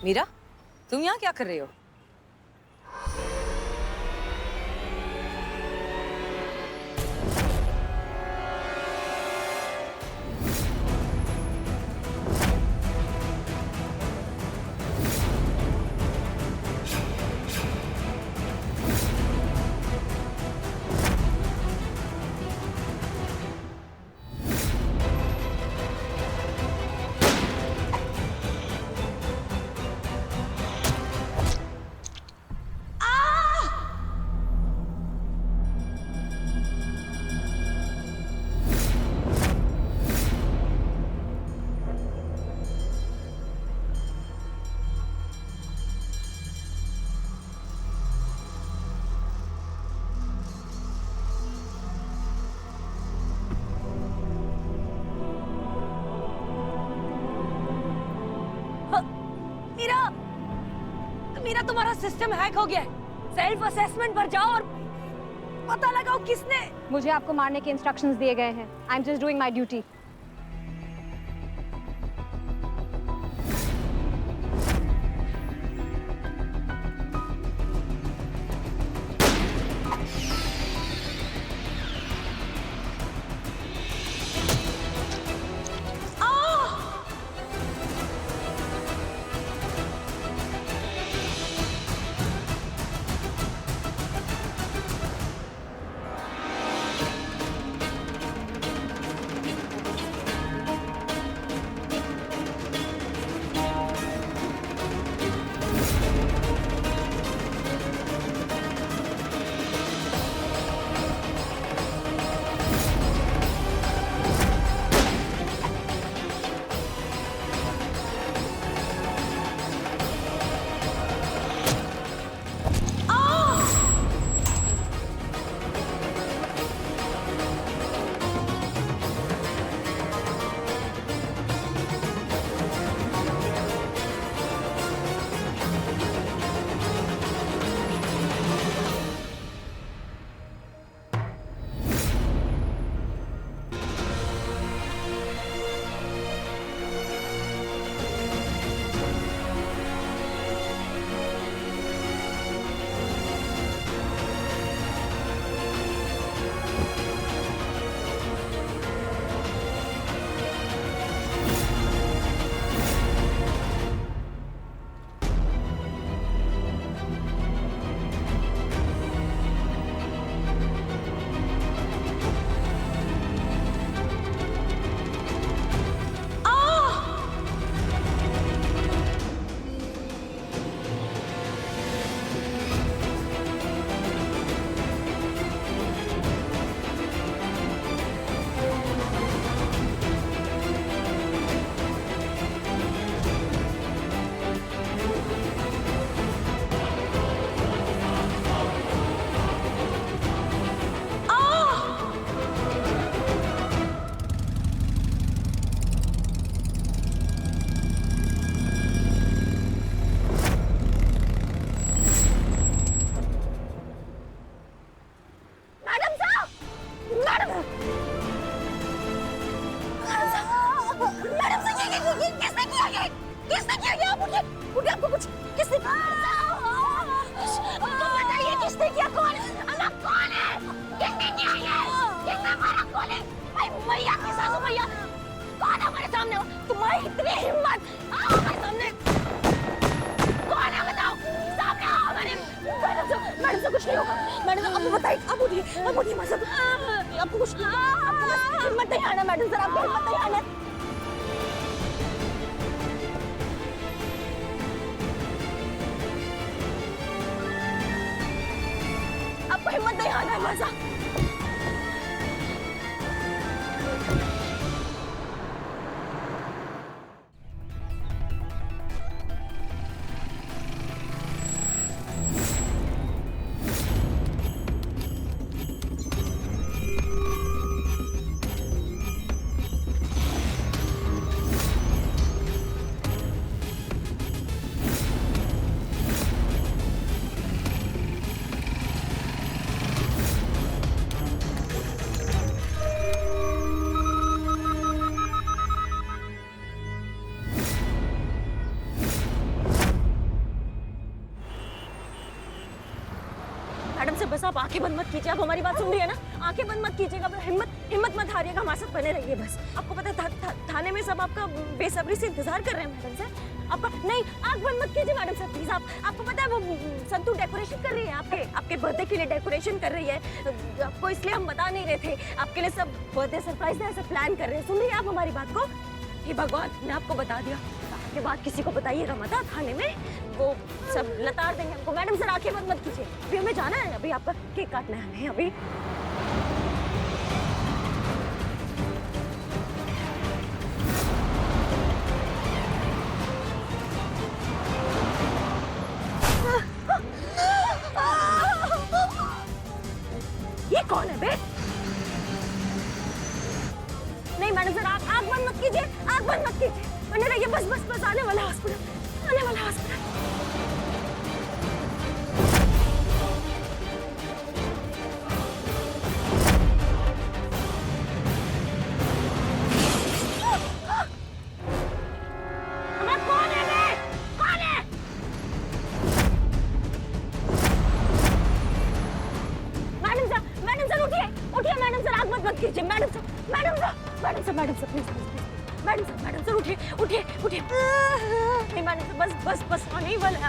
मीरा, तुम यहाँ क्या कर रही हो? मीरा, तुम्हारा सिस्टम हैक हो गया है। सेल्फ असेसमेंट पर जाओ और पता लगाओ किसने। मुझे आपको मारने के इंस्ट्रक्शंस दिए गए हैं। I am just doing my duty. Madam sir बस आप आंखें बंद मत कीजिए, आप हमारी बात सुन रही है ना, आंखें बंद मत कीजिएगा, हिम्मत मत हारिएगा, हमारे साथ बने रहिए बस। आपको पता है थाने में सब आपका बेसब्री से इंतजार कर रहे हैं मैडम सर, आपका नहीं, आंख बंद मत कीजिए मैडम सर प्लीज। आपको पता है वो संतू डेकोरेशन कर रही है, आपके बर्थडे के लिए डेकोरेशन कर रही है, आपको इसलिए हम बता नहीं रहे थे, आपके लिए सब बर्थडे सरप्राइज ऐसे प्लान कर रहे हैं। सुन रही है आप हमारी बात को? हे भगवान, मैं आपको बता दिया, के बाद किसी को बताइएगा मत, थाने में वो सब लताड़ देंगे हमको। मैडम सर आंखें बंद मत कीजिए, अभी हमें जाना है, अभी आपका केक काटना है हमें अभी। ये कौन है बे? नहीं मैडम सर, आंख बंद मत कीजिए, आंख बंद मत कीजिए, बने रहिए बस आने वाला हॉस्पिटल, आने वाला हॉस्पिटल। मैडम सर उठिए। नहीं मैडम सर बस आने ही वाला है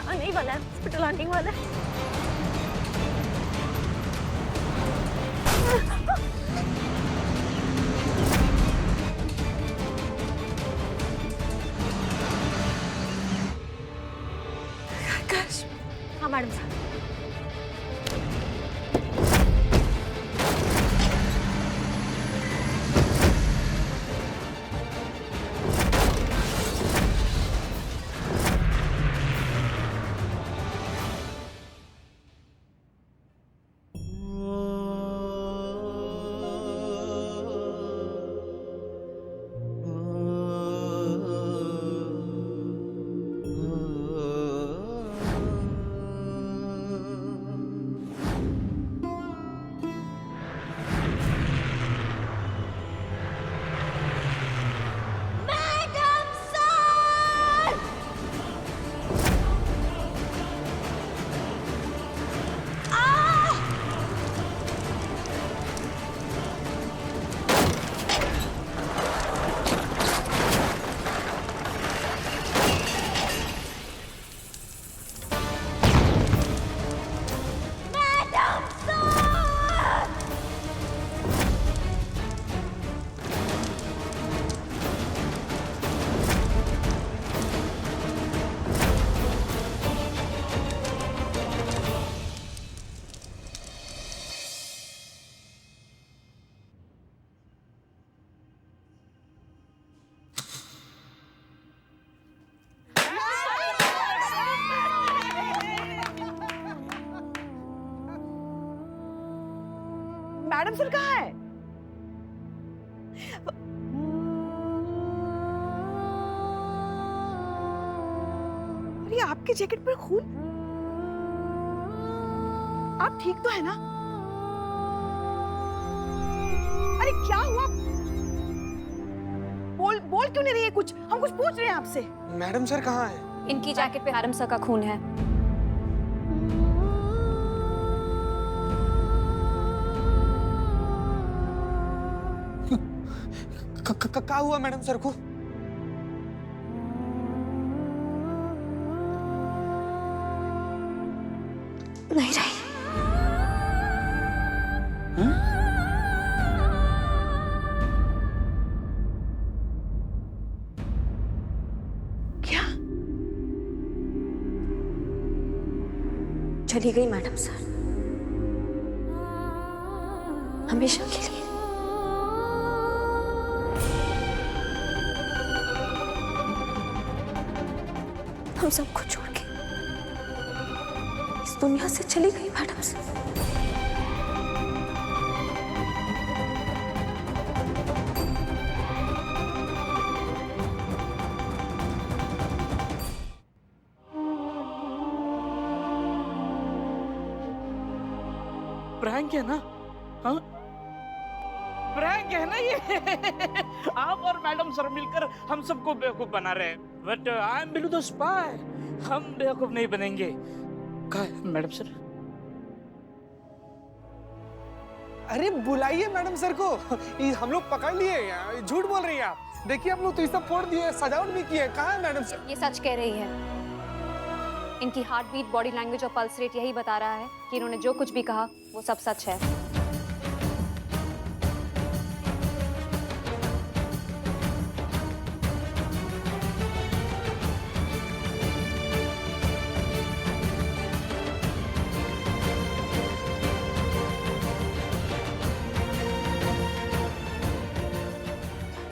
हॉस्पिटल, आने ही वाला है। हाँ मैडम सर। मैडम सर कहाँ है? अरे आपके जैकेट पर खून, आप ठीक तो है ना? अरे क्या हुआ? बोल क्यों नहीं रही है कुछ? हम कुछ पूछ रहे हैं आपसे। मैडम सर कहाँ है? इनकी जैकेट पे मैडम सर का खून है। क्या हुआ मैडम सर को? नहीं रही। क्या? चली गई मैडम सर, हमेशा के लिए। हम सबको छोड़ के इस दुनिया से चली गई मैडम सर। प्रैंक है ना? हाँ प्रैंक है ना ये? आप और मैडम सर मिलकर हम सबको बेवकूफ बना रहे हैं, but I am Billu the spy, हम बेवकूफ नहीं बनेंगे। कहाँ है मैडम सर? अरे बुलाइए मैडम सर को। ये हम लोग पकड़ लिए हैं। झूठ बोल रही हैं आप। देखिए हम लोग तो ये सब फोड़ दिए, सजावट भी की है। कहाँ है मैडम सर? ये सच कह रही है। इनकी हार्ट बीट, बॉडी लैंग्वेज और पल्स रेट यही बता रहा है कि इन्होंने जो कुछ भी कहा वो सब सच है।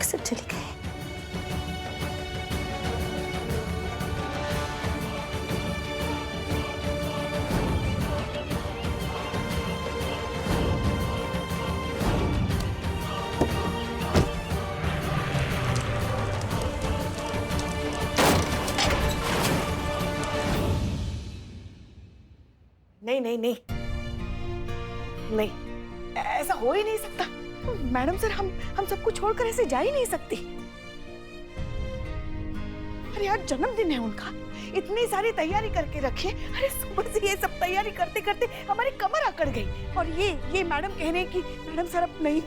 सब चले गए। नहीं नहीं नहीं नहीं, ऐसा हो ही नहीं सकता। मैडम सर, हम सबको छोड़कर ऐसे जा ही नहीं सकती। अरे यार, जन्मदिन है उनका, इतनी सारी तैयारी करके रखी है। अरे सुबह से ये सब तैयारी करते करते हमारी कमर अकड़ गई। और ये मैडम कह रहे हैं कि मैडम सर अब नहीं।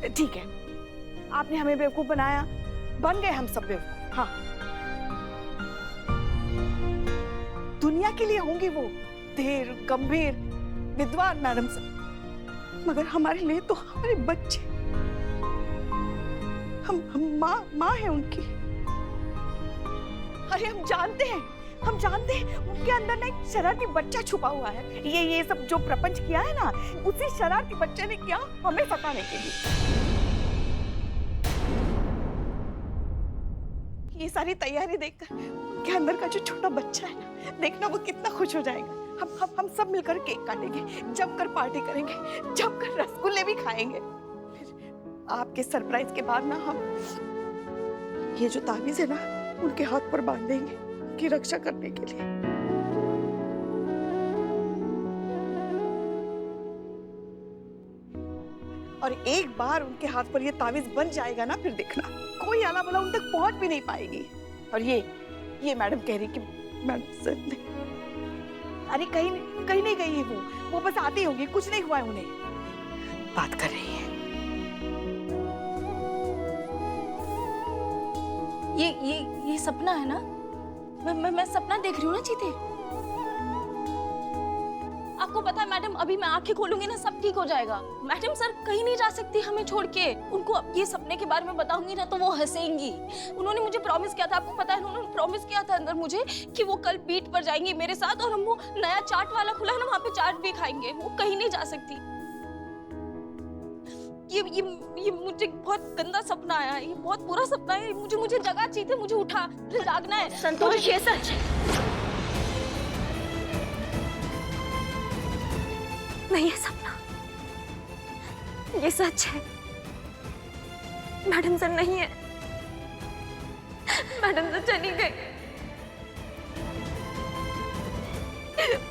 ठीक है, आपने हमें बेवकूफ बनाया, बन गए हम सब बेवकूफ। हाँ, दुनिया के लिए होंगी वो धीर, गंभीर, विद्वान मैडम सर, मगर हमारे लिए तो हमारे बच्चे, हम माँ है उनकी। अरे हम जानते हैं उनके अंदर ना एक शरारती बच्चा छुपा हुआ है। ये सब जो प्रपंच किया है ना, उसी शरारती बच्चे ने किया हमें सताने के लिए। ये सारी तैयारी देखकर उनके अंदर का जो छोटा बच्चा है ना, देखना वो कितना खुश हो जाएगा। हम सब मिलकर केक काटेंगे, जमकर पार्टी करेंगे, जमकर रसगुल्ले भी खाएंगे। फिर आपके सरप्राइज के बाद ना हम ये जो ताबीज है ना, उनके हाथ पर बांध देंगे, उनकी रक्षा करने के लिए। और एक बार उनके हाथ पर ये ताबीज बन जाएगा ना, फिर देखना कोई आला बला उन तक पहुंच भी नहीं पाएगी। और ये मैडम कह रही कि मैडम सर ने, अरे कहीं नहीं गई है वो बस आती होगी, कुछ नहीं हुआ है उन्हें, बात कर रही है। ये सपना है ना? मैं सपना देख रही हूँ ना चीते? आपको पता है मैडम, अभी मैं आंखें खोलूंगी ना, सब ठीक हो जाएगा। मैडम सर कहीं नहीं जा सकती हमें छोड़ के। उनको ये सपने के बारे में बताऊंगी ना तो वो हंसेंगी। उन्होंने मुझे प्रॉमिस किया था, आपको पता है, उन्होंने प्रॉमिस किया था अंदर मुझे कि वो कल बीट पर जाएंगी मेरे साथ, और हम वो नया चाट वाला खुला है ना, वहाँ पे चाट भी खाएंगे। वो कहीं नहीं जा सकती। ये मुझे बहुत गंदा सपना आया, ये बहुत बुरा सपना है। मुझे जगा चाहिए, मुझे उठा, मुझे जागना है। संतोष, ये सच है नहीं, ये सपना, ये सच है। मैडम सर नहीं है, मैडम सर चली गई।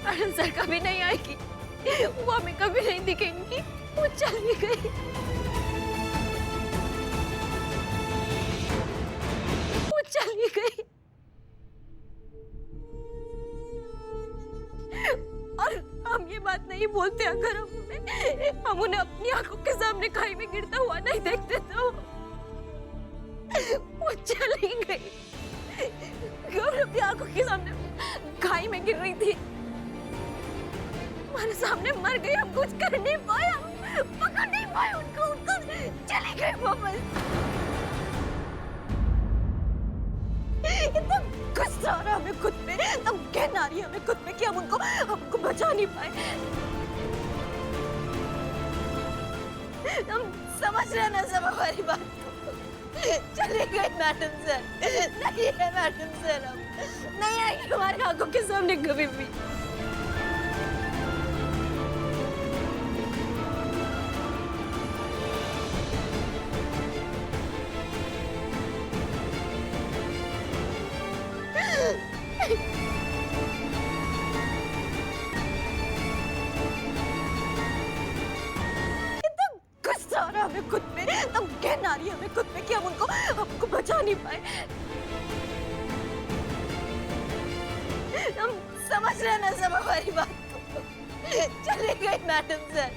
मैडम सर कभी नहीं आएगी, वो हमें कभी नहीं दिखेंगी, वो चली गई। वो चली गई। और हम ये बात नहीं बोलते अगर हम उन्हें अपनी आंखों के सामने खाई में गिरता हुआ नहीं देखते तो। वो चली गई, अपनी आंखों के सामने खाई में गिर रही थी, हमारे सामने मर गई। हम कुछ कर नहीं पाए, हम पकड़ नहीं पाए उनको चली गई वापस। इतना गुस्सा आ रहा हमें खुद पे, तब कहना आ रही है हमें खुद पे कि हम हमको बचा नहीं पाए। हम समझ रहे ना सब हमारी बात को। चले गए मैडम सर, नहीं है मैडम सर, हम नहीं आएगी हमारी आंखों के सामने कभी भी। हमें खुद पे, तब कहना आ रही है हमें खुद पे कि हम हमको बचा नहीं पाए। समझ रहे ना सब हमारी बात को। चले गए मैडम सर,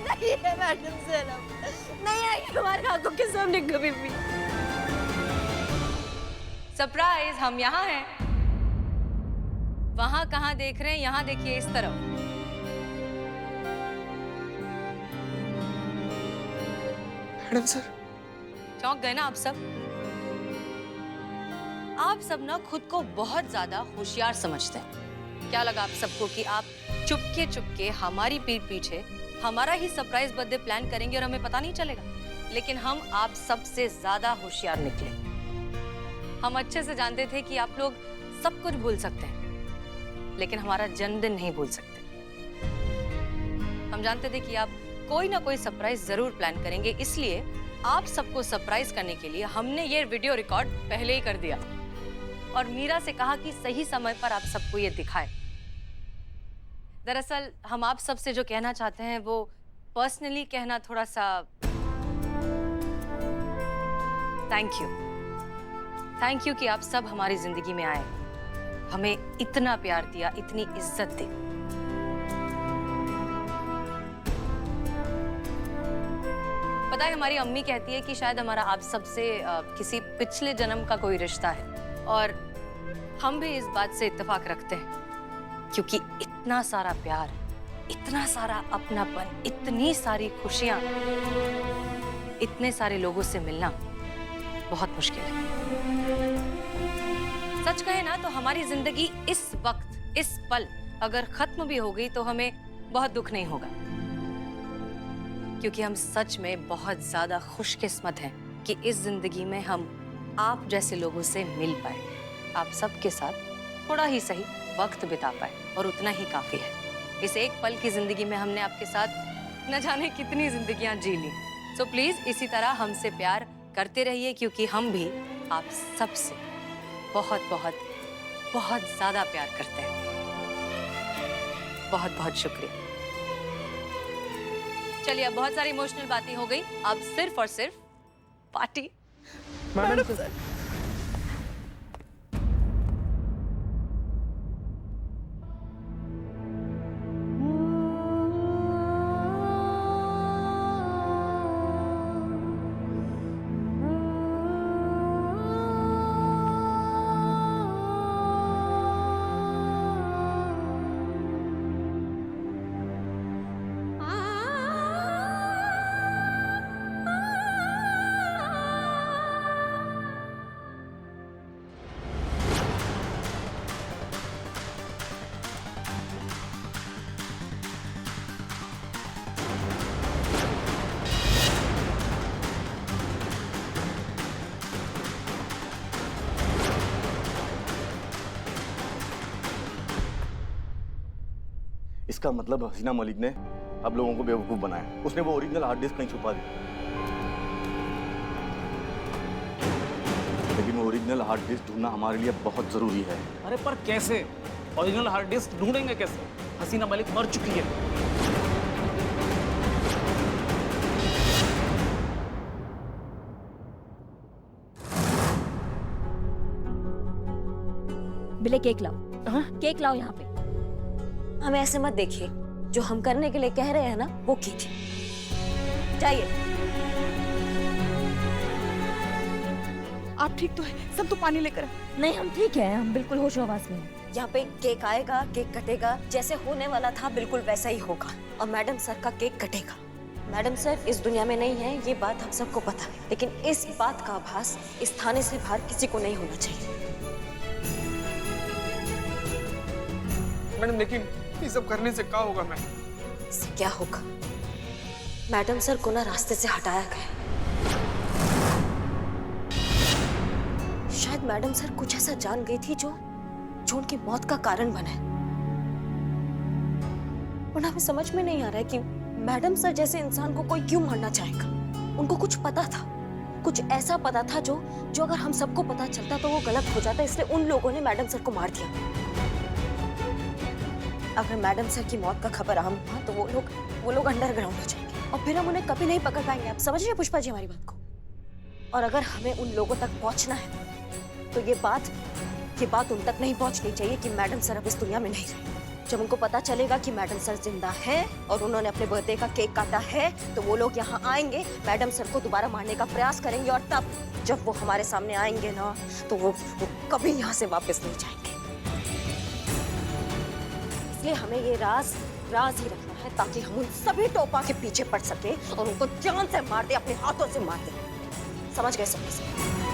नहीं है मैडम सर, अब नहीं आएगी हमारे आंखों के सामने कभी भी। सरप्राइज, हम यहाँ हैं। वहां कहाँ देख रहे हैं, यहाँ देखिए इस तरफ। मैडम सर, चौंक गए ना आप सब? आप सब ना खुद को बहुत ज्यादा होशियार समझते हैं। क्या लगा आप सबको कि आप चुपके चुपके हमारी पीठ पीछे हमारा ही सरप्राइज बर्थडे प्लान करेंगे और हमें पता नहीं चलेगा? लेकिन हम आप सबसे ज्यादा होशियार निकले। हम अच्छे से जानते थे कि आप लोग सब कुछ भूल सकते हैं, लेकिन हमारा जन्मदिन नहीं भूल सकते। हम जानते थे कि आप कोई ना कोई सरप्राइज जरूर प्लान करेंगे, इसलिए आप सबको सरप्राइज करने के लिए हमने ये वीडियो रिकॉर्ड पहले ही कर दिया और मीरा से कहा कि सही समय पर आप सबको ये दिखाए। दरअसल हम आप सबसे जो कहना चाहते हैं वो पर्सनली कहना थोड़ा सा थैंक यू कि आप सब हमारी जिंदगी में आए, हमें इतना प्यार दिया, इतनी इज्जत दी। पता है, हमारी अम्मी कहती है कि शायद हमारा आप सबसे किसी पिछले जन्म का कोई रिश्ता है, और हम भी इस बात से इत्तेफाक रखते हैं क्योंकि इतना सारा प्यार, इतना सारा अपनापन, इतनी सारी खुशियां, इतने सारे लोगों से मिलना बहुत मुश्किल है। सच कहे ना तो हमारी जिंदगी इस वक्त, इस पल अगर खत्म भी हो गई तो हमें बहुत दुख नहीं होगा, क्योंकि हम सच में बहुत ज्यादा खुशकिस्मत हैं कि इस जिंदगी में हम आप जैसे लोगों से मिल पाए, आप सबके साथ थोड़ा ही सही वक्त बिता पाए, और उतना ही काफी है। इस एक पल की जिंदगी में हमने आपके साथ न जाने कितनी जिंदगियां जी ली। सो प्लीज इसी तरह हमसे प्यार करते रहिए, क्योंकि हम भी आप सबसे बहुत बहुत बहुत ज्यादा प्यार करते हैं। बहुत बहुत शुक्रिया। चलिए, अब बहुत सारी इमोशनल बातें हो गई, अब सिर्फ और सिर्फ पार्टी। मैडम सर, इसका मतलब हसीना मलिक ने अब लोगों को बेवकूफ बनाया। उसने वो ओरिजिनल हार्ड डिस्क नहीं छुपा दी, लेकिन वो ओरिजिनल हार्ड डिस्क ढूंढना हमारे लिए बहुत जरूरी है। अरे पर कैसे? ओरिजिनल हार्ड डिस्क ढूंढेंगे कैसे? हसीना मलिक मर चुकी है। बिले केक लाओ। हाँ? केक लाओ यहाँ पे। हमें ऐसे मत देखिए, जो हम करने के लिए कह रहे हैं ना वो कीजिए। जाइए। आप ठीक तो है? सब तो पानी लेकर आ। नहीं, हम ठीक है, हम बिल्कुल होश आवाज में हैं। यहाँ पे केक आएगा, केक कटेगा, जैसे होने वाला था बिल्कुल वैसा ही होगा, और मैडम सर का केक कटेगा। मैडम सर इस दुनिया में नहीं है, ये बात हम सबको पता है, लेकिन इस बात का आभास इस थाने से बाहर किसी को नहीं होना चाहिए। मैडम लेकिन ये सब करने से क्या होगा मैडम? इससे क्या होगा? मैडम सर को ना रास्ते से हटाया गया। शायद मैडम सर कुछ ऐसा जान गई थी जो उनकी मौत का कारण बना है। और हमें समझ में नहीं आ रहा है कि मैडम सर जैसे इंसान को कोई क्यों मारना चाहेगा। उनको कुछ पता था, कुछ ऐसा पता था जो अगर हम सबको पता चलता तो वो गलत हो जाता, इसलिए उन लोगों ने मैडम सर को मार दिया। अगर मैडम सर की मौत का खबर आम हुआ तो वो लोग अंडरग्राउंड हो जाएंगे और फिर हम उन्हें कभी नहीं पकड़ पाएंगे। आप समझ रहे हैं पुष्पा जी हमारी बात को? और अगर हमें उन लोगों तक पहुंचना है तो ये बात ये बात उन तक नहीं पहुंचनी चाहिए कि मैडम सर अब इस दुनिया में नहीं रहे। जब उनको पता चलेगा कि मैडम सर जिंदा है और उन्होंने अपने बर्थडे का केक काटा है, तो वो लोग यहाँ आएंगे, मैडम सर को दोबारा मारने का प्रयास करेंगे, और तब जब वो हमारे सामने आएंगे ना, तो वो कभी यहाँ से वापस नहीं जाएंगे। इसलिए हमें ये राज ही रखना है, ताकि हम उन सभी टोपा के पीछे पड़ सके और उनको जान से मार दे, अपने हाथों से मार दे। समझ गए सब?